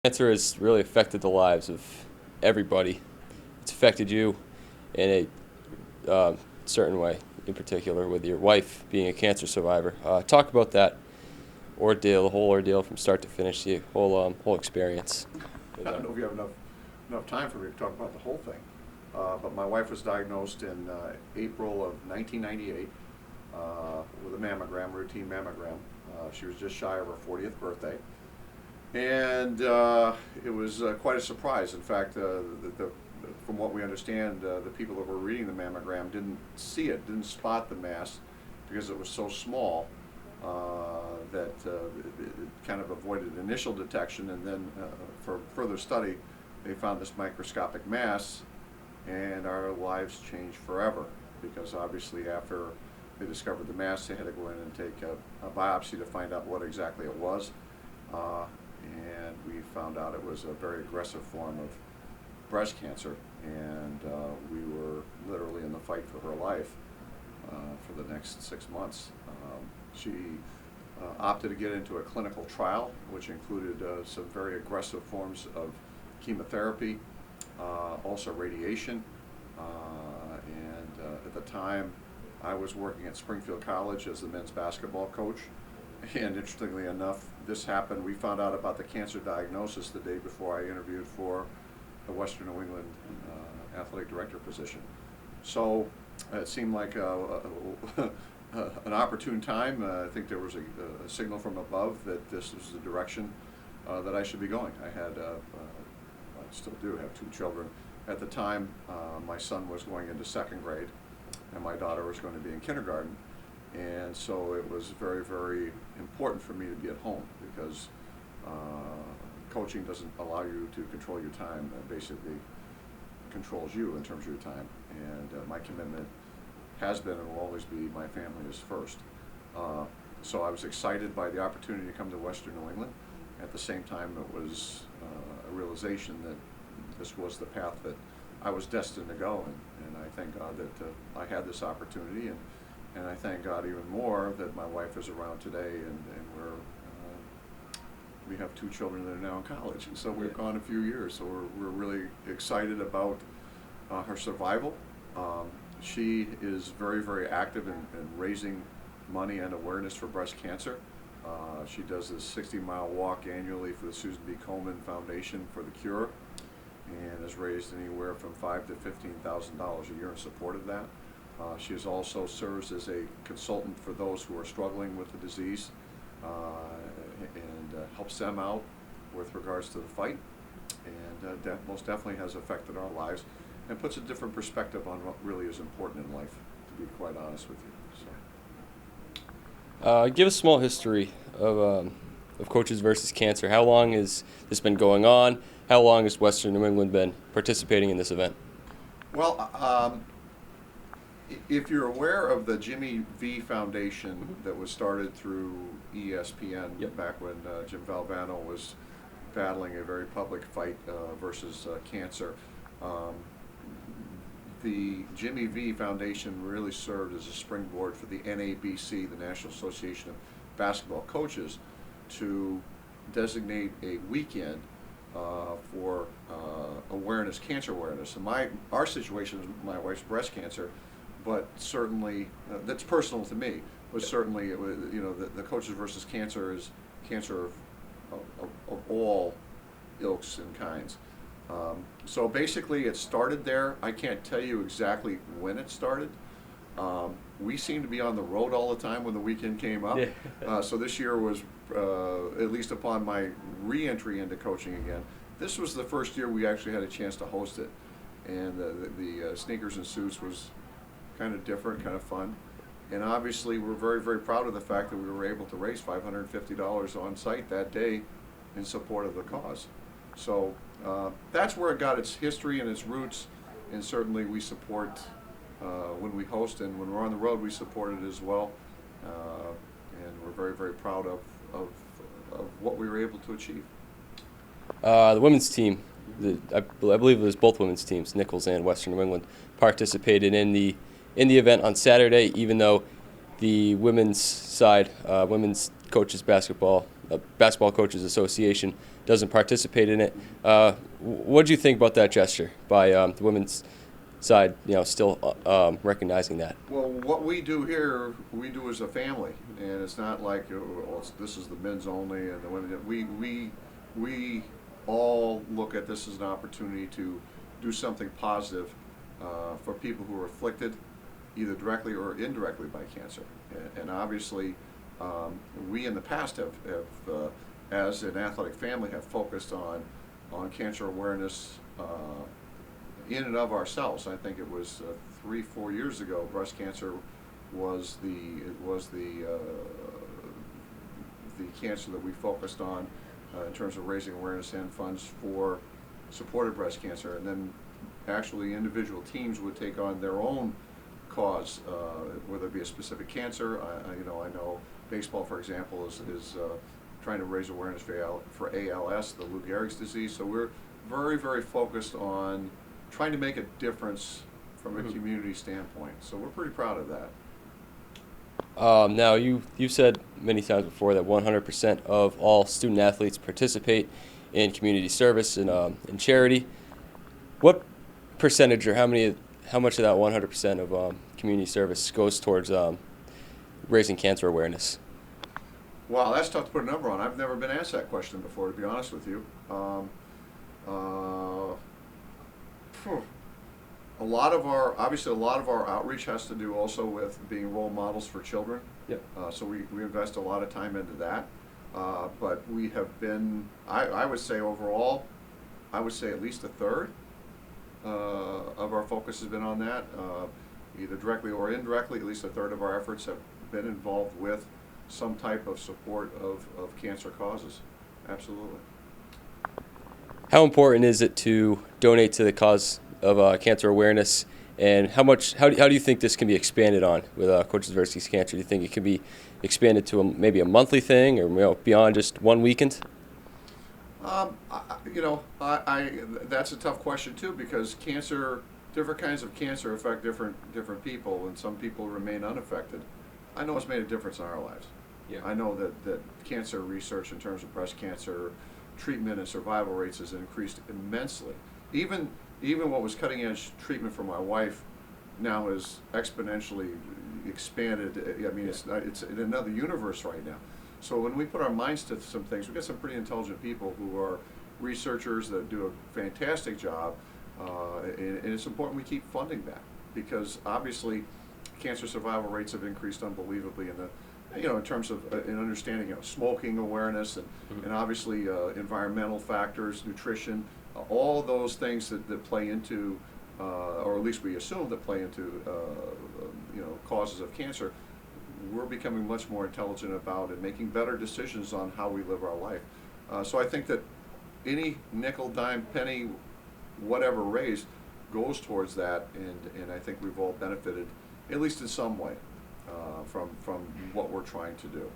Cancer has really affected the lives of everybody. It's affected you in a certain way, in particular with your wife being a cancer survivor. Talk about that ordeal, the whole ordeal from start to finish, the whole experience. I don't know if you have enough time for me to talk about the whole thing, but my wife was diagnosed in April of 1998 with a mammogram, routine mammogram. She was just shy of her 40th birthday. And it was quite a surprise. In fact, from what we understand, the people that were reading the mammogram didn't see it, didn't spot the mass because it was so small that it kind of avoided initial detection. And then for further study, they found this microscopic mass, and our lives changed forever because obviously after they discovered the mass, they had to go in and take a biopsy to find out what exactly it was. And we found out it was a very aggressive form of breast cancer, and we were literally in the fight for her life for the next 6 months. She opted to get into a clinical trial, which included some very aggressive forms of chemotherapy, also radiation, and at the time I was working at Springfield College as the men's basketball coach. And interestingly enough, this happened. We found out about the cancer diagnosis the day before I interviewed for the Western New England athletic director position. So it seemed like an opportune time. I think there was a signal from above that this was the direction that I should be going. I still do have 2 children. At the time, my son was going into 2nd grade, and my daughter was going to be in kindergarten. And so it was very, very important for me to be at home because coaching doesn't allow you to control your time. It basically controls you in terms of your time. And my commitment has been and will always be my family is first. So I was excited by the opportunity to come to Western New England. At the same time, it was a realization that this was the path that I was destined to go. And I thank God that I had this opportunity. And I thank God even more that my wife is around today, and we have 2 children that are now in college. And so we've gone a few years, so we're really excited about her survival. She is very, very active in raising money and awareness for breast cancer. She does a 60-mile walk annually for the Susan B. Komen Foundation for the Cure, and has raised anywhere from $5,000 to $15,000 a year in support of that. She also serves as a consultant for those who are struggling with the disease and helps them out with regards to the fight, and that most definitely has affected our lives and puts a different perspective on what really is important in life, to be quite honest with you. So. Give a small history of Coaches versus Cancer. How long has this been going on? How long has Western New England been participating in this event? Well, if you're aware of the Jimmy V Foundation that was started through ESPN back when Jim Valvano was battling a very public fight versus cancer, the Jimmy V Foundation really served as a springboard for the NABC, the National Association of Basketball Coaches, to designate a weekend for awareness, cancer awareness. And our situation is my wife's breast cancer, but certainly that's personal to me. But certainly, it was, the Coaches versus Cancer is cancer of all ilks and kinds. So basically, it started there. I can't tell you exactly when it started. We seem to be on the road all the time when the weekend came up. Yeah. So this year was, at least upon my re-entry into coaching again, this was the first year we actually had a chance to host it. And the sneakers and suits was kind of different, kind of fun. And obviously we're very, very proud of the fact that we were able to raise $550 on site that day in support of the cause. So that's where it got its history and its roots, and certainly we support when we host, and when we're on the road we support it as well. And we're very, very proud of what we were able to achieve. The women's team, I believe it was both women's teams, Nichols and Western New England, participated in the event on Saturday, even though the women's side, women's coaches basketball, Basketball Coaches Association doesn't participate in it. What do you think about that gesture by the women's side, still recognizing that? Well, what we do here, we do as a family, and it's not like this is the men's only and the women. We all look at this as an opportunity to do something positive for people who are afflicted, either directly or indirectly by cancer. And obviously, we in the past have as an athletic family, have focused on cancer awareness in and of ourselves. I think it was 3-4 years ago, breast cancer was the cancer that we focused on in terms of raising awareness and funds for supported breast cancer. And then actually individual teams would take on their own cause, whether it be a specific cancer. I know baseball, for example, is trying to raise awareness for ALS, the Lou Gehrig's disease. So we're very, very focused on trying to make a difference from a community standpoint. So we're pretty proud of that. Now, you've said many times before that 100% of all student athletes participate in community service and charity. What percentage, or how much of that 100% of community service goes towards raising cancer awareness? Wow, that's tough to put a number on. I've never been asked that question before, to be honest with you. A lot of our outreach has to do also with being role models for children. Yep. So we invest a lot of time into that. But we have been, I would say overall, I would say at least a third of our focus has been on that, either directly or indirectly. At least a third of our efforts have been involved with some type of support of cancer causes. Absolutely. How important is it to donate to the cause of cancer awareness, and how do you think this can be expanded on with Coaches vs. Cancer? Do you think it can be expanded to maybe a monthly thing, or beyond just one weekend? That's a tough question too, because different kinds of cancer affect different people, and some people remain unaffected. I know it's made a difference in our lives. Yeah. I know that cancer research in terms of breast cancer treatment and survival rates has increased immensely. Even what was cutting edge treatment for my wife now is exponentially expanded. I mean, it's in another universe right now. So when we put our minds to some things, we've got some pretty intelligent people who are researchers that do a fantastic job, and it's important we keep funding that, because obviously cancer survival rates have increased unbelievably in terms of in understanding smoking awareness and obviously environmental factors, nutrition, all those things that play into, or at least we assume that play into causes of cancer. We're becoming much more intelligent about and making better decisions on how we live our life. So I think that any nickel, dime, penny, whatever raised goes towards that, and I think we've all benefited, at least in some way, from what we're trying to do.